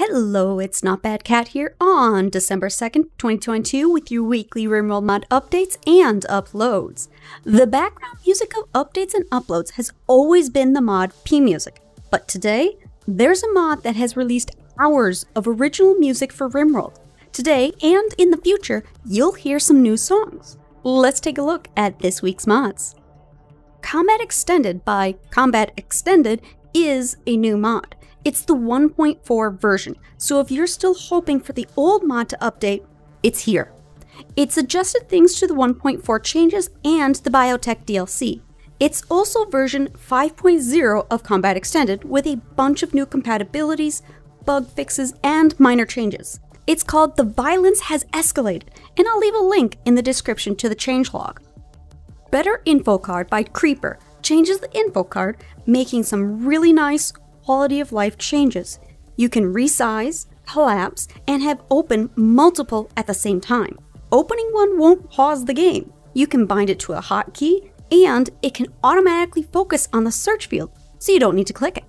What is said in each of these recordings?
Hello, it's Not Bad Cat here on December 2nd, 2022 with your weekly Rimworld mod updates and uploads. The background music of updates and uploads has always been the mod P-Music, but today, there's a mod that has released hours of original music for Rimworld. Today, and in the future, you'll hear some new songs. Let's take a look at this week's mods. Combat Extended by Combat Extended is a new mod. It's the 1.4 version, so if you're still hoping for the old mod to update, it's here. It's adjusted things to the 1.4 changes and the Biotech DLC. It's also version 5.0 of Combat Extended with a bunch of new compatibilities, bug fixes, and minor changes. It's called The Violence Has Escalated, and I'll leave a link in the description to the changelog. BetterInfoCard by Creeper changes the info card, making some really nice quality of life changes. You can resize, collapse, and have open multiple at the same time. Opening one won't pause the game. You can bind it to a hotkey, and it can automatically focus on the search field, so you don't need to click it.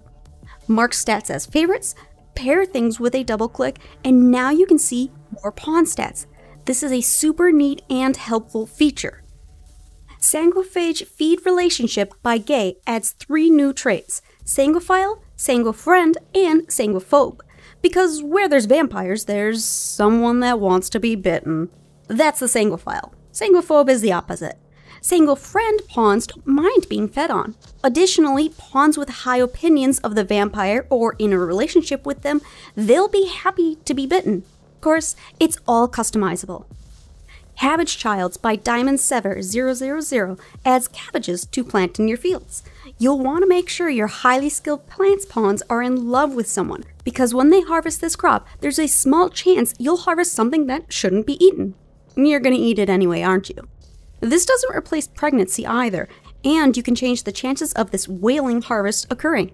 Mark stats as favorites, pair things with a double click, and now you can see more pawn stats. This is a super neat and helpful feature. Sanguophage Feed Relationship by Gay adds 3 new traits: Sanguophile, Sanguofriend, and Sanguophobe. Because where there's vampires, there's someone that wants to be bitten. That's the Sanguophile. Sanguophobe is the opposite. Sanguofriend pawns don't mind being fed on. Additionally, pawns with high opinions of the vampire or in a relationship with them, they'll be happy to be bitten. Of course, it's all customizable. Cabbage Childs by Diamond Sever 000 adds cabbages to plant in your fields. You'll want to make sure your highly skilled plants pawns are in love with someone, because when they harvest this crop, there's a small chance you'll harvest something that shouldn't be eaten. You're gonna eat it anyway, aren't you? This doesn't replace pregnancy either, and you can change the chances of this whaling harvest occurring.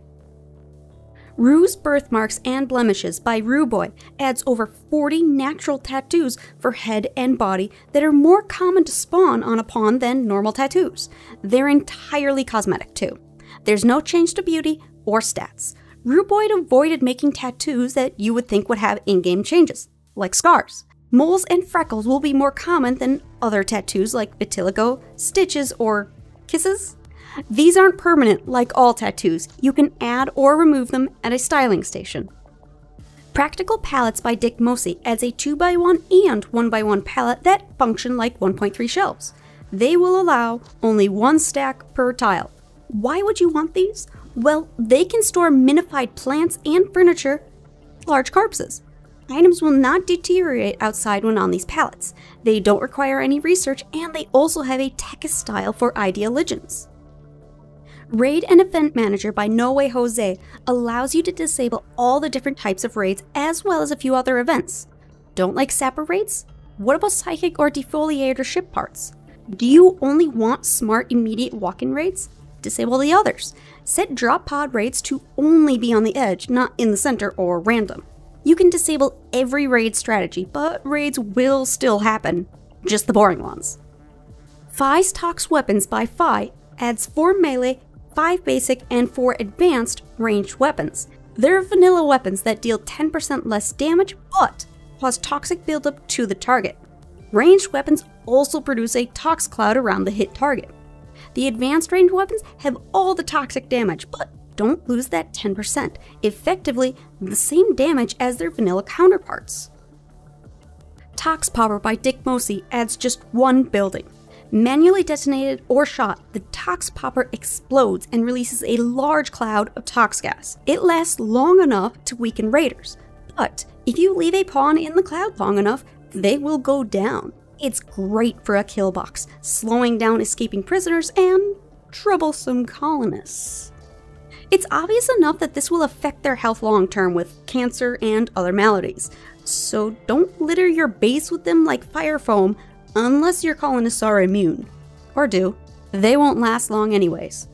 ROO'S, Birthmarks, and Blemishes by ROO'Boy adds over 40 natural tattoos for head and body that are more common to spawn on a pawn than normal tattoos. They're entirely cosmetic too. There's no change to beauty or stats. ROO'Boy avoided making tattoos that you would think would have in-game changes, like scars. Moles and freckles will be more common than other tattoos like vitiligo, stitches, or kisses. These aren't permanent like all tattoos. You can add or remove them at a styling station. Practical Pallets by Dick Mosey adds a 2x1 and 1x1 pallet that function like 1.3 shelves. They will allow only 1 stack per tile. Why would you want these? Well, they can store minified plants and furniture, large corpses. Items will not deteriorate outside when on these pallets. They don't require any research, and they also have a text style for Ideal Legends. Raid and Event Manager by No Way Jose allows you to disable all the different types of raids as well as a few other events. Don't like Sapper raids? What about Psychic or Defoliator ship parts? Do you only want smart immediate walk-in raids? Disable the others. Set drop pod raids to only be on the edge, not in the center or random. You can disable every raid strategy, but raids will still happen, just the boring ones. PPHHYY'S Tox Weapons by Phi adds 4 melee, 5 basic, and 4 advanced ranged weapons. They're vanilla weapons that deal 10% less damage, but cause toxic buildup to the target. Ranged weapons also produce a tox cloud around the hit target. The advanced ranged weapons have all the toxic damage, but don't lose that 10%, effectively the same damage as their vanilla counterparts. Tox Popper by Dick Mosey adds just 1 building. Manually detonated or shot, the Tox Popper explodes and releases a large cloud of tox gas. It lasts long enough to weaken raiders, but if you leave a pawn in the cloud long enough, they will go down. It's great for a kill box, slowing down escaping prisoners and troublesome colonists. It's obvious enough that this will affect their health long term with cancer and other maladies, so don't litter your base with them like fire foam unless your colonists are immune. Or do. They won't last long anyways.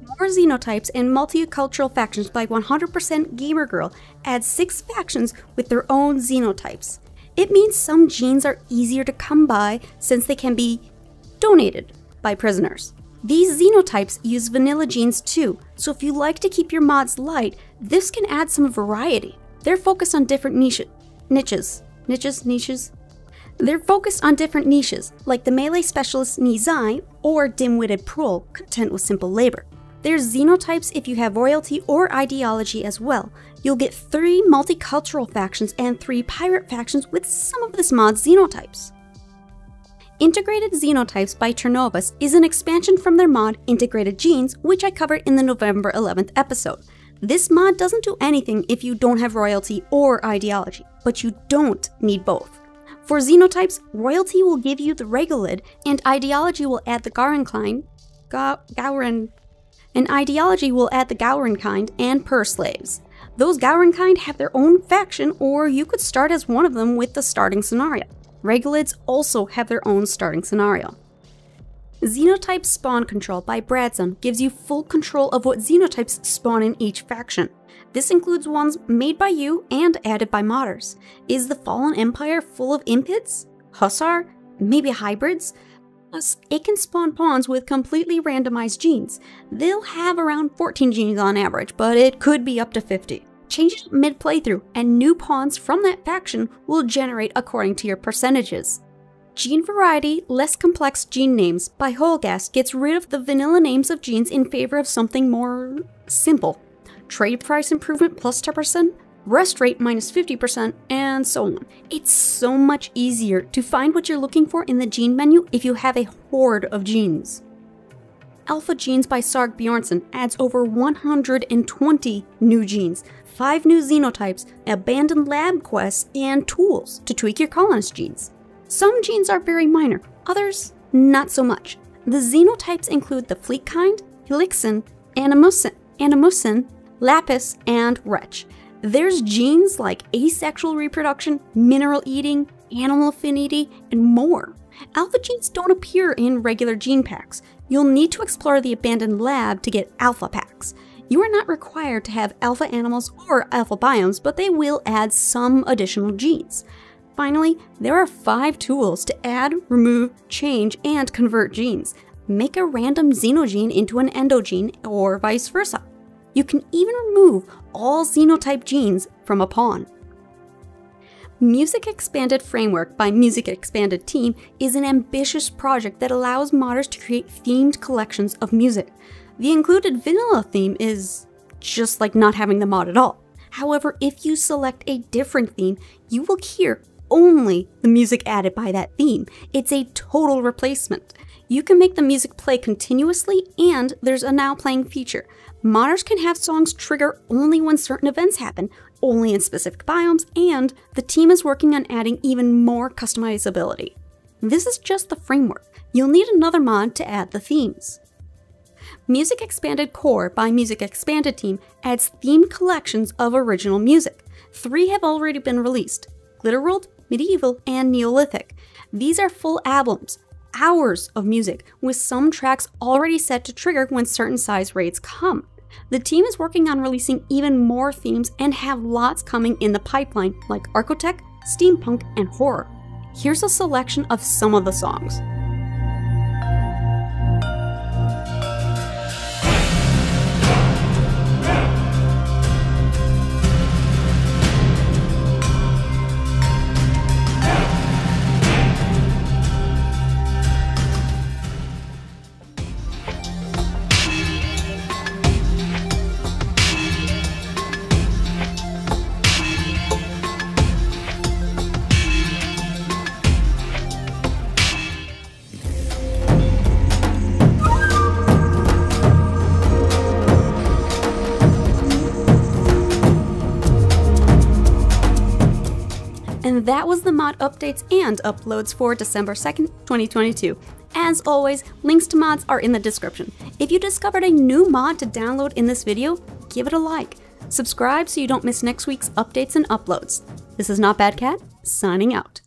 More Xenotypes and Multicultural Factions by 100% Gamer Girl adds 6 factions with their own Xenotypes. It means some genes are easier to come by since they can be donated by prisoners. These Xenotypes use vanilla genes too, so if you like to keep your mods light, this can add some variety. They're focused on different niches. They're focused on different niches, like the melee specialist Nizai or dim-witted Prowl, content with simple labor. There's Xenotypes if you have royalty or ideology as well. You'll get 3 multicultural factions and 3 pirate factions with some of this mod's Xenotypes. Integrated Xenotypes by Chernovus is an expansion from their mod Integrated Genes, which I covered in the November 11th episode. This mod doesn't do anything if you don't have royalty or ideology, but you don't need both. For Xenotypes, royalty will give you the Regolid, and ideology will add the Gowran kind and Purr Slaves. Those Gowran kind have their own faction, or you could start as one of them with the starting scenario. Regolids also have their own starting scenario. Xenotype Spawn Control by Bradzone gives you full control of what Xenotypes spawn in each faction. This includes ones made by you and added by modders. Is the Fallen Empire full of Impids? Hussar? Maybe hybrids? Plus, it can spawn pawns with completely randomized genes. They'll have around 14 genes on average, but it could be up to 50. Change it mid-playthrough, and new pawns from that faction will generate according to your percentages. Gene Variety, Less Complex Gene Names by Holgast gets rid of the vanilla names of genes in favor of something more simple. Trade price improvement plus 10%, rest rate minus 50%, and so on. It's so much easier to find what you're looking for in the gene menu if you have a horde of genes. Alpha Genes by Sarg Bjornsson adds over 120 new genes, 5 new Xenotypes, abandoned lab quests, and tools to tweak your colonist genes. Some genes are very minor, others not so much. The Xenotypes include the Fleet kind, Helixin, Animusin, Lapis, and Wretch. There's genes like asexual reproduction, mineral eating, animal affinity, and more. Alpha genes don't appear in regular gene packs. You'll need to explore the abandoned lab to get alpha packs. You are not required to have alpha animals or alpha biomes, but they will add some additional genes. Finally, there are 5 tools to add, remove, change, and convert genes. Make a random xenogene into an endogene, or vice versa. You can even remove all Xenotype genes from a pawn. Music Expanded Framework by Music Expanded Team is an ambitious project that allows modders to create themed collections of music. The included vanilla theme is just like not having the mod at all. However, if you select a different theme, you will hear only the music added by that theme. It's a total replacement. You can make the music play continuously, and there's a now playing feature. Modders can have songs trigger only when certain events happen, only in specific biomes, and the team is working on adding even more customizability. This is just the framework. You'll need another mod to add the themes. Music Expanded Core by Music Expanded Team adds themed collections of original music. 3 have already been released: Glitterworld, Medieval, and Neolithic. These are full albums, hours of music, with some tracks already set to trigger when certain size raids come. The team is working on releasing even more themes and have lots coming in the pipeline, like Archotech, Steampunk, and Horror. Here's a selection of some of the songs. And that was the mod updates and uploads for December 2nd, 2022. As always, links to mods are in the description. If you discovered a new mod to download in this video, give it a like. Subscribe so you don't miss next week's updates and uploads. This is Not Bad Cat, signing out.